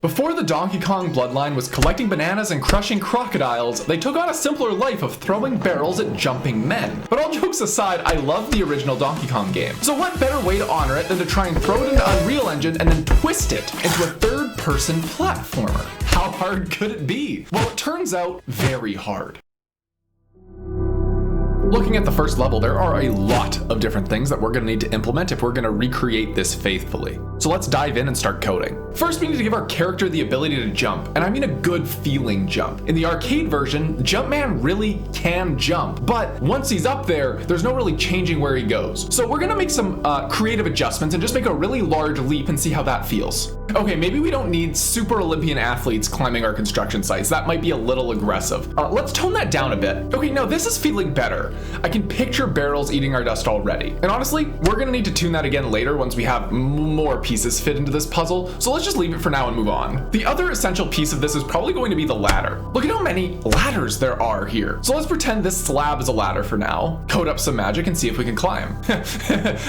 Before the Donkey Kong bloodline was collecting bananas and crushing crocodiles, they took on a simpler life of throwing barrels at jumping men. But all jokes aside, I love the original Donkey Kong game. So what better way to honor it than to try and throw it into Unreal Engine and then twist it into a third-person platformer? How hard could it be? Well, it turns out very hard. Looking at the first level, there are a lot of different things that we're going to need to implement if we're going to recreate this faithfully. So let's dive in and start coding. First, we need to give our character the ability to jump, and I mean a good feeling jump. In the arcade version, Jumpman really can jump, but once he's up there, there's no really changing where he goes. So we're going to make some creative adjustments and just make a really large leap and see how that feels. Okay, maybe we don't need super Olympian athletes climbing our construction sites. That might be a little aggressive. Let's tone that down a bit. Okay, no, this is feeling better. I can picture barrels eating our dust already. And honestly, we're gonna need to tune that again later once we have more pieces fit into this puzzle. So let's just leave it for now and move on. The other essential piece of this is probably going to be the ladder. Look at how many ladders there are here. So let's pretend this slab is a ladder for now. Code up some magic and see if we can climb.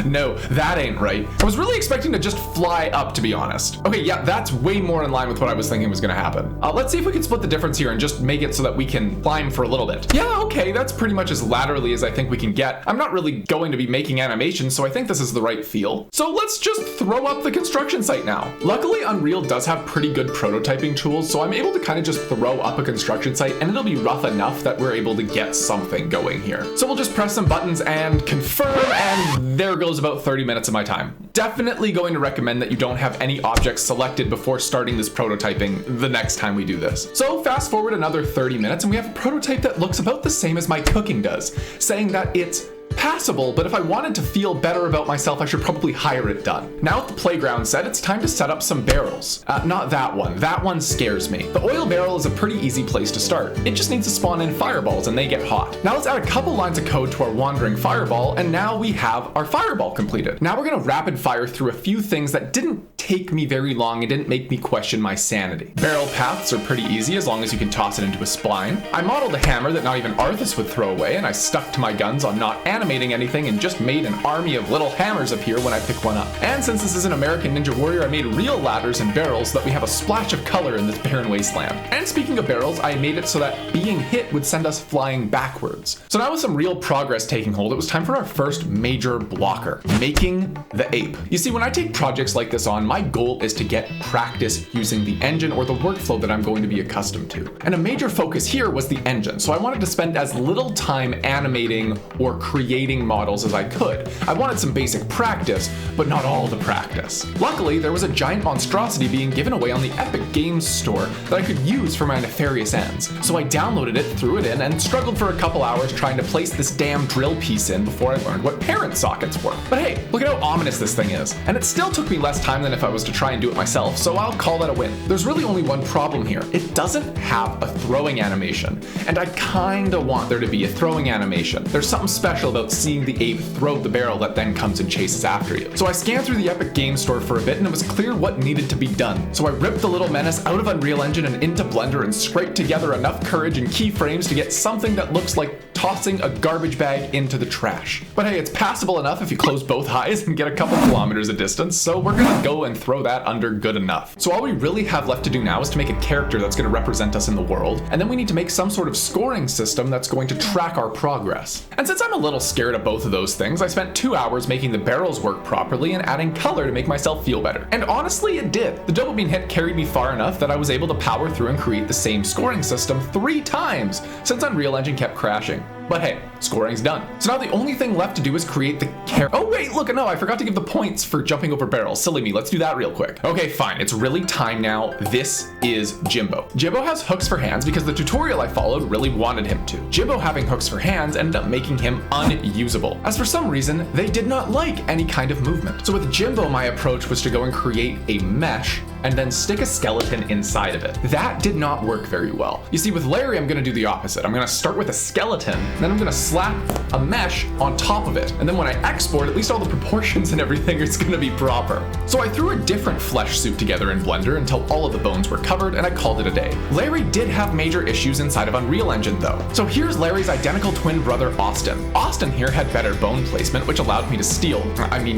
No, that ain't right. I was really expecting to just fly up, to be honest. Okay, yeah, that's way more in line with what I was thinking was gonna happen. Let's see if we can split the difference here and just make it so that we can climb for a little bit. Yeah, okay, that's pretty much as laterally as I think we can get. I'm not really going to be making animations, so I think this is the right feel. So let's just throw up the construction site now. Luckily, Unreal does have pretty good prototyping tools, so I'm able to kind of just throw up a construction site and it'll be rough enough that we're able to get something going here. So we'll just press some buttons and confirm, and there goes about 30 minutes of my time. Definitely going to recommend that you don't have any objects selected before starting this prototyping the next time we do this. So fast forward another 30 minutes and we have a prototype that looks about the same as my cooking does, saying that it's passable, but if I wanted to feel better about myself, I should probably hire it done. Now with the playground set, it's time to set up some barrels. Not that one. That one scares me. The oil barrel is a pretty easy place to start. It just needs to spawn in fireballs and they get hot. Now let's add a couple lines of code to our wandering fireball, and now we have our fireball completed. Now we're gonna rapid fire through a few things that didn't take me very long and didn't make me question my sanity. Barrel paths are pretty easy as long as you can toss it into a spline. I modeled a hammer that not even Arthas would throw away, and I stuck to my guns on not animating anything and just made an army of little hammers appear when I pick one up. And since this is an American Ninja Warrior, I made real ladders and barrels so that we have a splash of color in this barren wasteland. And speaking of barrels, I made it so that being hit would send us flying backwards. So now with some real progress taking hold, it was time for our first major blocker, making the ape. You see, when I take projects like this on, my goal is to get practice using the engine or the workflow that I'm going to be accustomed to. And a major focus here was the engine, so I wanted to spend as little time animating or creating models as I could. I wanted some basic practice, but not all the practice. Luckily, there was a giant monstrosity being given away on the Epic Games Store that I could use for my nefarious ends. So I downloaded it, threw it in, and struggled for a couple hours trying to place this damn drill piece in before I learned what parent sockets were. But hey, look at how ominous this thing is. And it still took me less time than if I was to try and do it myself, so I'll call that a win. There's really only one problem here. It doesn't have a throwing animation, and I kinda want there to be a throwing animation. There's something special about seeing the ape throw the barrel that then comes and chases after you. So I scanned through the Epic Games Store for a bit and it was clear what needed to be done. So I ripped the little menace out of Unreal Engine and into Blender and scraped together enough courage and keyframes to get something that looks like tossing a garbage bag into the trash. But hey, it's passable enough if you close both eyes and get a couple kilometers of distance, so we're gonna go and throw that under good enough. So all we really have left to do now is to make a character that's gonna represent us in the world, and then we need to make some sort of scoring system that's going to track our progress. And since I'm a little scared of both of those things, I spent 2 hours making the barrels work properly and adding color to make myself feel better. And honestly, it did. The dopamine hit carried me far enough that I was able to power through and create the same scoring system 3 times since Unreal Engine kept crashing. But hey, scoring's done. So now the only thing left to do is create the character. Oh wait, look, no, I forgot to give the points for jumping over barrels. Silly me, let's do that real quick. Okay, fine, it's really time now. This is Jimbo. Jimbo has hooks for hands because the tutorial I followed really wanted him to. Jimbo having hooks for hands ended up making him unusable, as for some reason, they did not like any kind of movement. So with Jimbo, my approach was to go and create a mesh and then stick a skeleton inside of it. That did not work very well. You see, with Larry, I'm gonna do the opposite. I'm gonna start with a skeleton, then I'm gonna slap a mesh on top of it. And then when I export, at least all the proportions and everything is gonna be proper. So I threw a different flesh suit together in Blender until all of the bones were covered, and I called it a day. Larry did have major issues inside of Unreal Engine though. So here's Larry's identical twin brother, Austin. Austin here had better bone placement, which allowed me to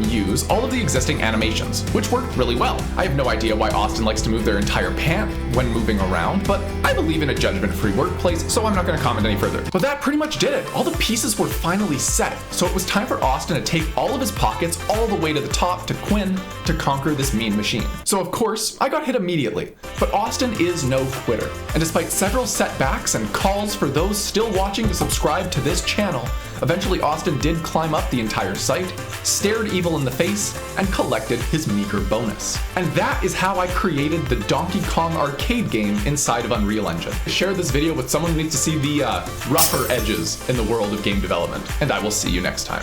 use all of the existing animations, which worked really well. I have no idea why Austin likes to move their entire pant when moving around, but I believe in a judgment-free workplace, so I'm not going to comment any further. But that pretty much did it. All the pieces were finally set, so it was time for Austin to take all of his pockets all the way to the top to Quinn to conquer this mean machine. So of course, I got hit immediately, but Austin is no quitter. And despite several setbacks and calls for those still watching to subscribe to this channel, eventually Austin did climb up the entire site, stared evil in the face, and collected his meager bonus. And that is how I created the Donkey Kong arcade game inside of Unreal Engine. Share this video with someone who needs to see the rougher edges in the world of game development, and I will see you next time.